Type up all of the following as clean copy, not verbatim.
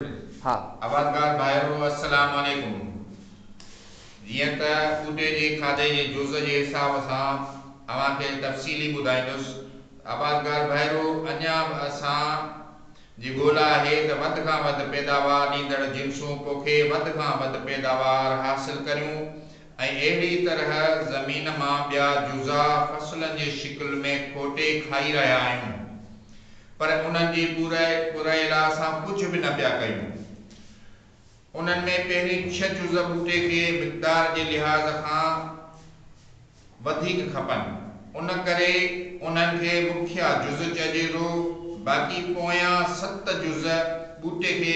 हाँ। आबादगार भाइरो अस्सलाम वालेकुम। जीअं त ॿूटे जे खाधे जे जुज़ जे हिसाब सां अव्हांखे तफ़सीली ॿुधाईंदुसि। आबादगार भाइरो, अञा बि असां जी ॻोल्हा आहे त वधि खां वधि पैदावार ॾींदड़ जिन्सूं पोखे वधि खां वधि पैदावार हासिल करियूं ऐं अहिड़ी तरह ज़मीन मां ॿिया जुज़ा फ़सलनि जी शिकिल में खोटे खाई रहिया आहियूं, पर उन्हनि जी पूराई लाइ असां कुझु बि न पिया कयूं। उन्हनि में पहिरीं 6 जुज़ ॿूटे खे मिक़दार जे लिहाज़ खां वधीक खपनि, उन करे उन्हनि खे मुखिया जुज़ चइजे थो। बाक़ी पोयां 7 जुज़ ॿूटे खे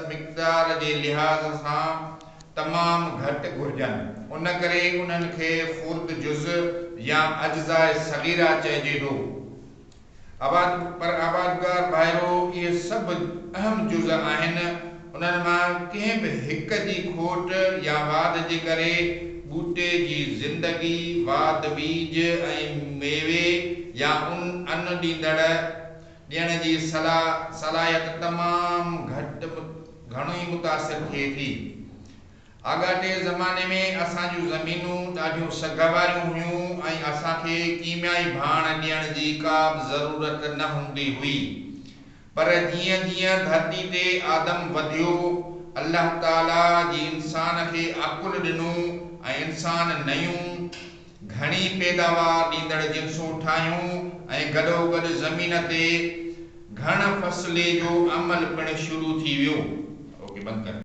मिक़दार जे लिहाज़ सां तमामु घटि घुरिजनि, उन करे उन्हनि खे ख़ुर्द जुज़ या अज्ज़ाए सग़ीरा चइजे थो। पर आबादगार भाइरो, इहे सभु अहम जुज़ आहिनि। उन्हनि मां कंहिं बि हिक जी खोट या वाध जे करे ॿूटे जी ज़िंदगी, वाध बीज ऐं मेवे या अन्न ॾियण जी सलाहियत तमामु घणो ई मुतासिर थिए थी। आगाटे ज़माने में असांजूं ज़मीनूं ॾाढियूं सगवारियूं हुयूं ऐं असांखे कीमियाई भाण ॾियण जी का बि ज़रूरत न हूंदी हुई। पर जीअं जीअं धरती ते आदम वधियो, अल्लाह ताला जी इंसान खे अकुल ॾिनो ऐं इंसान नयूं घणी पैदावार ॾींदड़ जिन्सूं ठाहियूं ऐं गॾोगॾु ज़मीन ते घण फ़सले जो अमल पिणु शुरू थी वियो। ओके, बंदि कर।